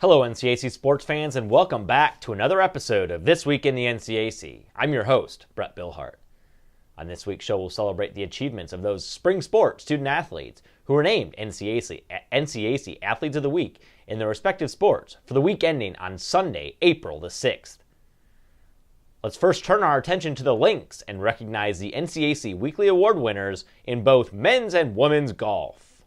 Hello NCAC sports fans, and welcome back to another episode of This Week in the NCAC. I'm your host, Brett Billhart. On this week's show, we'll celebrate the achievements of those spring sports student athletes who were named NCAC Athletes of the Week in their respective sports for the week ending on Sunday, April the 6th. Let's first turn our attention to the Lynx and recognize the NCAC Weekly Award winners in both men's and women's golf.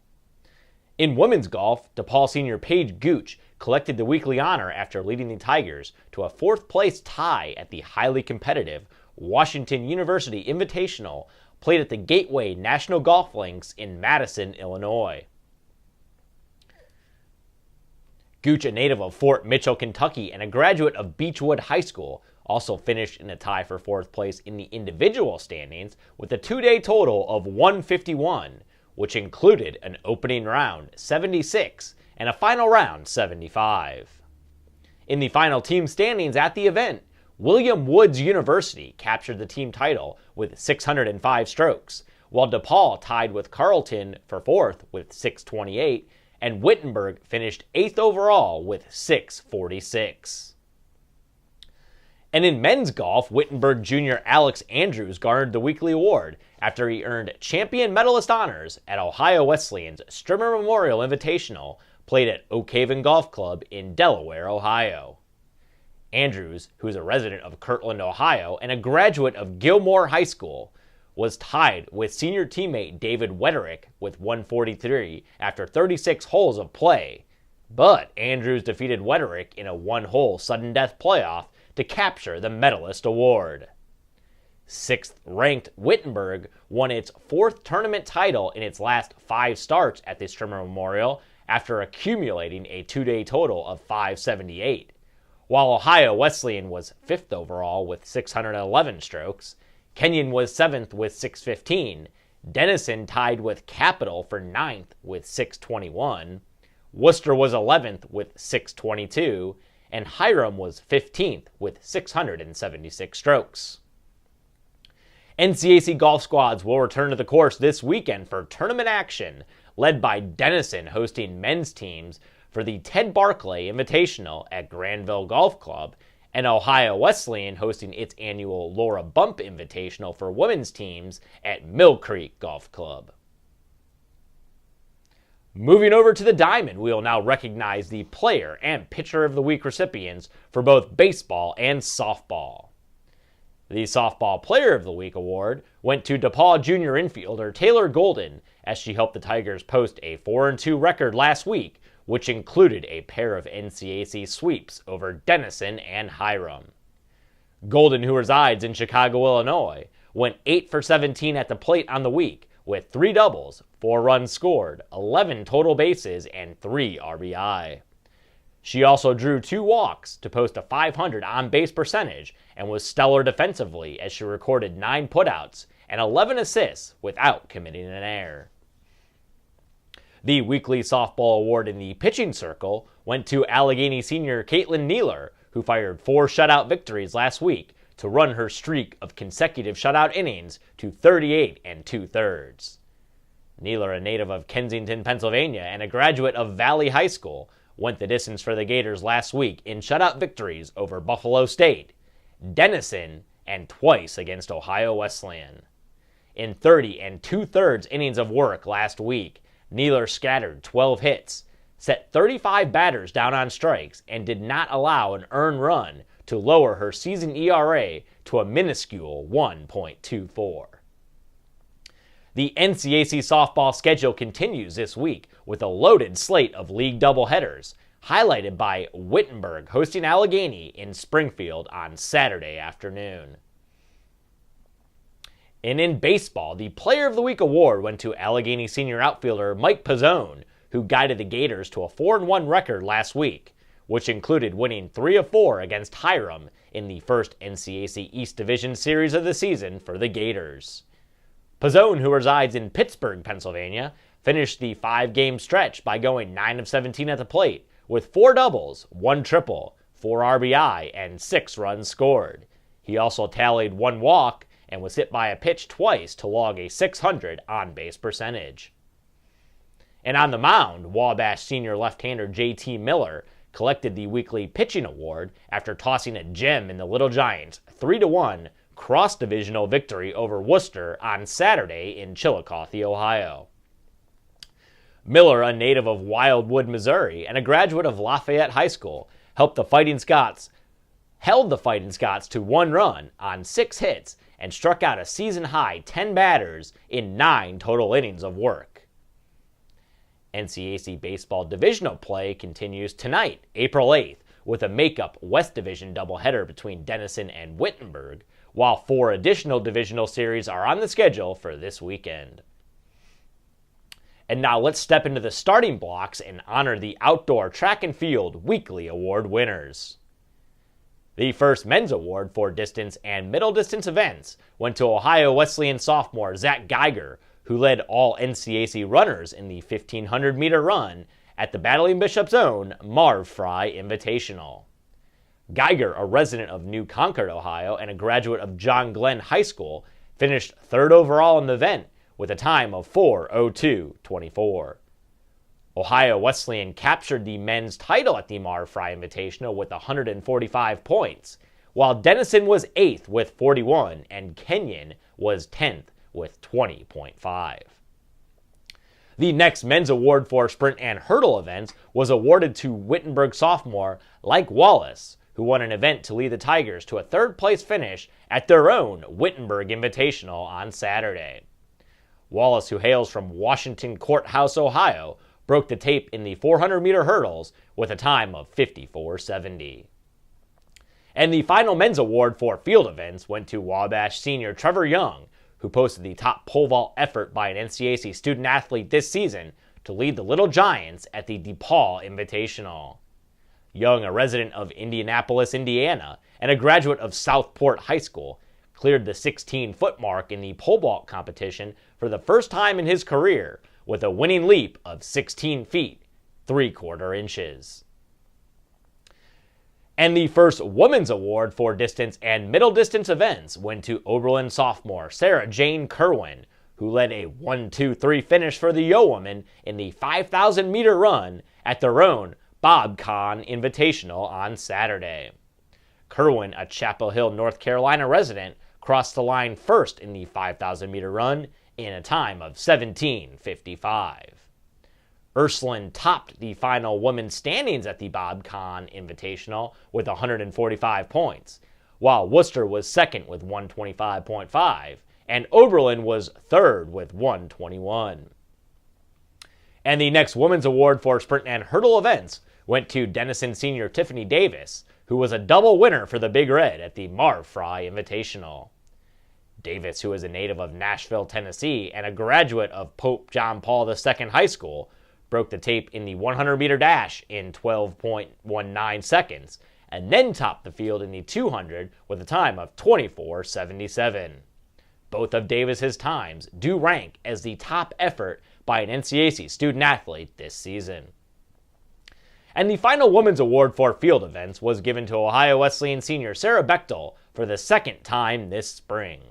In women's golf, DePaul senior Paige Gooch collected the weekly honor after leading the Tigers to a fourth-place tie at the highly competitive Washington University Invitational played at the Gateway National Golf Links in Madison, Illinois. Gooch, a native of Fort Mitchell, Kentucky, and a graduate of Beechwood High School, also finished in a tie for fourth place in the individual standings with a two-day total of 151, which included an opening round 76 and a final round 75. In the final team standings at the event, William Woods University captured the team title with 605 strokes, while DePaul tied with Carleton for fourth with 628, and Wittenberg finished eighth overall with 646. And in men's golf, Wittenberg junior Alex Andrews garnered the weekly award after he earned champion medalist honors at Ohio Wesleyan's Strimmer Memorial Invitational played at Oak Haven Golf Club in Delaware, Ohio. Andrews, who is a resident of Kirtland, Ohio, and a graduate of Gilmore High School, was tied with senior teammate David Wederick with 143 after 36 holes of play, but Andrews defeated Wederick in a one-hole sudden death playoff to capture the medalist award. Sixth-ranked Wittenberg won its fourth tournament title in its last 5 starts at the Strimmer Memorial after accumulating a two-day total of 578. While Ohio Wesleyan was fifth overall with 611 strokes, Kenyon was seventh with 615, Denison tied with Capital for ninth with 621, Worcester was 11th with 622, and Hiram was 15th with 676 strokes. NCAC golf squads will return to the course this weekend for tournament action, led by Denison hosting men's teams for the Ted Barclay Invitational at Granville Golf Club, and Ohio Wesleyan hosting its annual Laura Bump Invitational for women's teams at Mill Creek Golf Club. Moving over to the Diamond, we will now recognize the Player and Pitcher of the Week recipients for both baseball and softball. The Softball Player of the Week award went to DePaul junior infielder Taylor Golden as she helped the Tigers post a 4-2 record last week, which included a pair of NCAC sweeps over Denison and Hiram. Golden, who resides in Chicago, Illinois, went 8 for 17 at the plate on the week with 3 doubles, 4 runs scored, 11 total bases, and 3 RBI. She also drew 2 walks to post a .500 on-base percentage and was stellar defensively as she recorded 9 putouts and 11 assists without committing an error. The weekly softball award in the pitching circle went to Allegheny senior Caitlin Neeler, who fired 4 shutout victories last week to run her streak of consecutive shutout innings to 38 2/3. Neeler, a native of Kensington, Pennsylvania, and a graduate of Valley High School, went the distance for the Gators last week in shutout victories over Buffalo State, Denison, and twice against Ohio Wesleyan. In 30 2/3 innings of work last week, Neeler scattered 12 hits, set 35 batters down on strikes, and did not allow an earned run to lower her season ERA to a minuscule 1.24. The NCAC softball schedule continues this week with a loaded slate of league doubleheaders, highlighted by Wittenberg hosting Allegheny in Springfield on Saturday afternoon. And in baseball, the Player of the Week award went to Allegheny senior outfielder Mike Pizzone, who guided the Gators to a 4-1 record last week, which included winning 3 of 4 against Hiram in the first NCAC East Division Series of the season for the Gators. Pizzone, who resides in Pittsburgh, Pennsylvania, finished the 5-game stretch by going 9 of 17 at the plate with 4 doubles, 1 triple, 4 RBI, and 6 runs scored. He also tallied 1 walk and was hit by a pitch twice to log a .600 on-base percentage. And on the mound, Wabash senior left-hander J.T. Miller collected the weekly pitching award after tossing a gem in the Little Giants' 3-1 cross-divisional victory over Worcester on Saturday in Chillicothe, Ohio. Miller, a native of Wildwood, Missouri, and a graduate of Lafayette High School, held the Fighting Scots to 1 run on 6 hits and struck out a season-high 10 batters in 9 total innings of work. NCAC baseball divisional play continues tonight, April 8th, with a makeup West Division doubleheader between Denison and Wittenberg, while 4 additional divisional series are on the schedule for this weekend. And now let's step into the starting blocks and honor the Outdoor Track and Field Weekly Award winners. The first men's award for distance and middle distance events went to Ohio Wesleyan sophomore Zach Geiger, who led all NCAC runners in the 1,500-meter run at the Battling Bishop's own Marv Fry Invitational. Geiger, a resident of New Concord, Ohio, and a graduate of John Glenn High School, finished 3rd overall in the event with a time of 4:02:24. Ohio Wesleyan captured the men's title at the Marv Fry Invitational with 145 points, while Denison was 8th with 41 and Kenyon was 10th with 20.5. The next men's award for sprint and hurdle events was awarded to Wittenberg sophomore Like Wallace, who won an event to lead the Tigers to a 3rd-place finish at their own Wittenberg Invitational on Saturday. Wallace, who hails from Washington Courthouse, Ohio, broke the tape in the 400-meter hurdles with a time of 54:70. And the final men's award for field events went to Wabash senior Trevor Young, who posted the top pole vault effort by an NCAC student-athlete this season to lead the Little Giants at the DePaul Invitational. Young, a resident of Indianapolis, Indiana, and a graduate of Southport High School, cleared the 16-foot mark in the pole vault competition for the first time in his career with a winning leap of 16 feet, 3/4 inches. And the first women's award for distance and middle distance events went to Oberlin sophomore Sarah Jane Kerwin, who led a 1-2-3 finish for the Yeowomen in the 5,000-meter run at their own Bob Kahn Invitational on Saturday. Kerwin, a Chapel Hill, North Carolina resident, crossed the line first in the 5,000-meter run in a time of 17:55. Ursuline topped the final women's standings at the Bob Kahn Invitational with 145 points, while Worcester was second with 125.5, and Oberlin was third with 121. And the next women's award for sprint and hurdle events went to Denison senior Tiffanie Davis, who was a double winner for the Big Red at the Marv Fry Invitational. Davis, who is a native of Nashville, Tennessee, and a graduate of Pope John Paul II High School, broke the tape in the 100-meter dash in 12.19 seconds, and then topped the field in the 200 with a time of 24:77. Both of Davis's times do rank as the top effort by an NCAC student-athlete this season. And the final women's award for field events was given to Ohio Wesleyan senior Sarah Bechtel for the 2nd time this spring.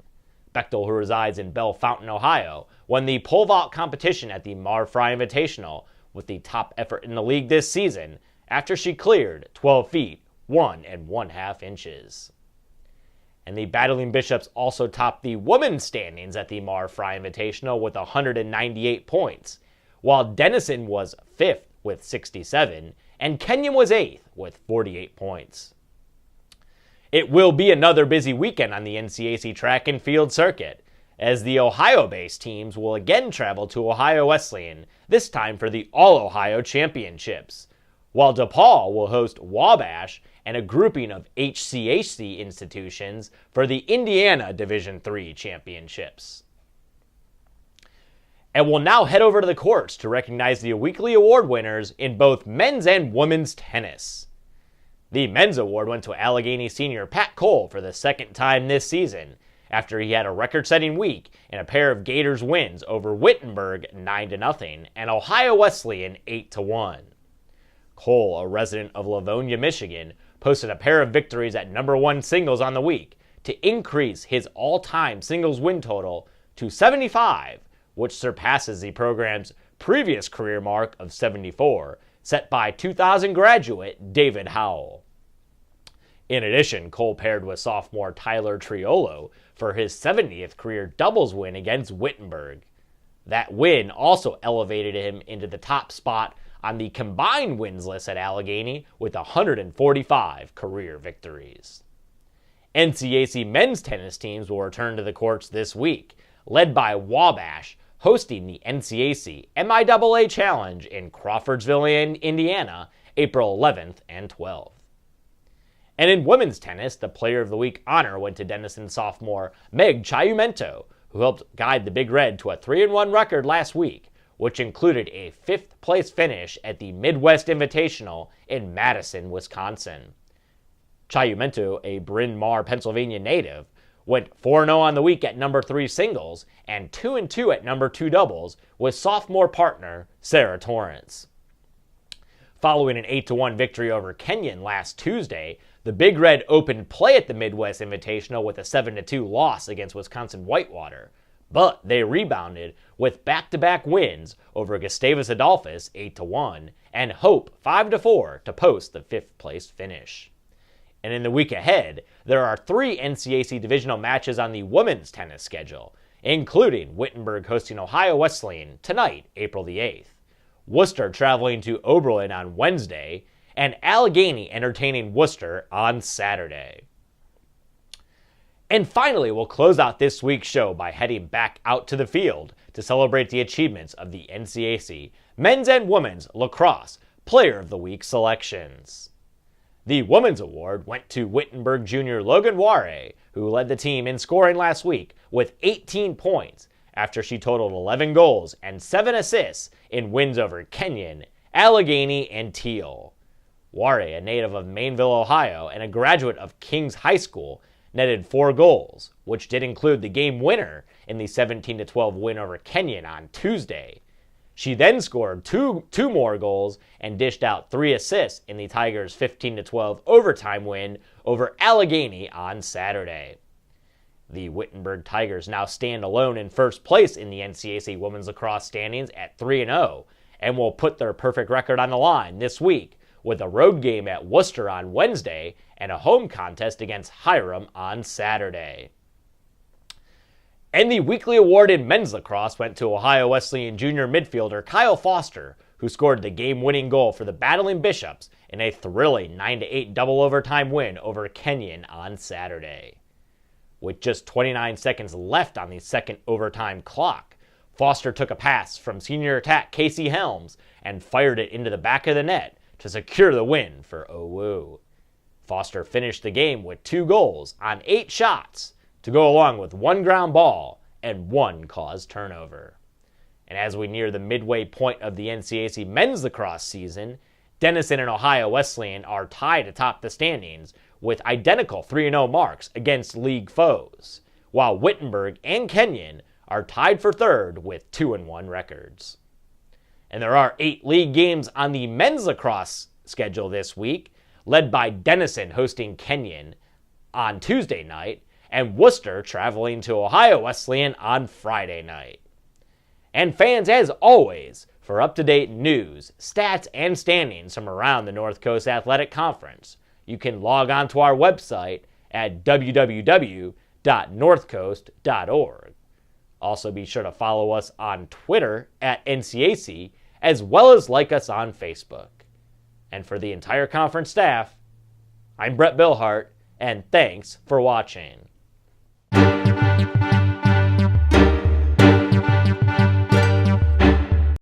Bechtel, who resides in Bellefontaine, Ohio, won the pole vault competition at the Marv Fry Invitational with the top effort in the league this season after she cleared 12 feet, 1 1/2 inches. And the Battling Bishops also topped the women's standings at the Marv Fry Invitational with 198 points, while Denison was 5th with 67, and Kenyon was 8th with 48 points. It will be another busy weekend on the NCAC track and field circuit, as the Ohio-based teams will again travel to Ohio Wesleyan, this time for the All-Ohio Championships, while DePaul will host Wabash and a grouping of HCHC institutions for the Indiana Division III Championships. And we'll now head over to the courts to recognize the weekly award winners in both men's and women's tennis. The men's award went to Allegheny senior Pat Cole for the 2nd time this season, after he had a record-setting week in a pair of Gators wins over Wittenberg 9-0 and Ohio Wesleyan 8-1. Cole, a resident of Livonia, Michigan, posted a pair of victories at #1 singles on the week to increase his all-time singles win total to 75, which surpasses the program's previous career mark of 74, set by 2000 graduate David Howell. In addition, Cole paired with sophomore Tyler Triolo for his 70th career doubles win against Wittenberg. That win also elevated him into the top spot on the combined wins list at Allegheny with 145 career victories. NCAC men's tennis teams will return to the courts this week, led by Wabash, hosting the NCAC MIAA Challenge in Crawfordsville, Indiana, April 11th and 12th. And in women's tennis, the Player of the Week honor went to Denison sophomore Meg Chiumento, who helped guide the Big Red to a 3-1 record last week, which included a 5th-place finish at the Midwest Invitational in Madison, Wisconsin. Chiumento, a Bryn Mawr, Pennsylvania native, went 4-0 on the week at number 3 singles and 2-2 at number 2 doubles with sophomore partner Sarah Torrance. Following an 8-1 victory over Kenyon last Tuesday, the Big Red opened play at the Midwest Invitational with a 7-2 loss against Wisconsin Whitewater, but they rebounded with back-to-back wins over Gustavus Adolphus 8-1 and Hope 5-4 to post the 5th-place finish. And in the week ahead, there are 3 NCAC divisional matches on the women's tennis schedule, including Wittenberg hosting Ohio Wesleyan tonight, April the 8th, Worcester traveling to Oberlin on Wednesday, and Allegheny entertaining Worcester on Saturday. And finally, we'll close out this week's show by heading back out to the field to celebrate the achievements of the NCAC men's and women's lacrosse Player of the Week selections. The Women's Award went to Wittenberg junior Logan Ware, who led the team in scoring last week with 18 points after she totaled 11 goals and 7 assists in wins over Kenyon, Allegheny, and Teal. Ware, a native of Mainville, Ohio, and a graduate of King's High School, netted 4 goals, which did include the game winner in the 17-12 win over Kenyon on Tuesday. She then scored two more goals and dished out 3 assists in the Tigers' 15-12 overtime win over Allegheny on Saturday. The Wittenberg Tigers now stand alone in first place in the NCAC women's lacrosse standings at 3-0 and will put their perfect record on the line this week with a road game at Worcester on Wednesday and a home contest against Hiram on Saturday. And the weekly award in men's lacrosse went to Ohio Wesleyan junior midfielder Kyle Foster, who scored the game-winning goal for the Battling Bishops in a thrilling 9-8 double overtime win over Kenyon on Saturday. With just 29 seconds left on the second overtime clock, Foster took a pass from senior attack Casey Helms and fired it into the back of the net to secure the win for OWU. Foster finished the game with 2 goals on 8 shots to go along with 1 ground ball and 1 caused turnover. And as we near the midway point of the NCAC men's lacrosse season, Denison and Ohio Wesleyan are tied atop the standings with identical 3-0 marks against league foes, while Wittenberg and Kenyon are tied for third with 2-1 records. And there are 8 league games on the men's lacrosse schedule this week, led by Denison hosting Kenyon on Tuesday night, and Worcester traveling to Ohio Wesleyan on Friday night. And fans, as always, for up-to-date news, stats, and standings from around the North Coast Athletic Conference, you can log on to our website at www.northcoast.org. Also, be sure to follow us on Twitter at NCAC, as well as like us on Facebook. And for the entire conference staff, I'm Brett Billhart, and thanks for watching.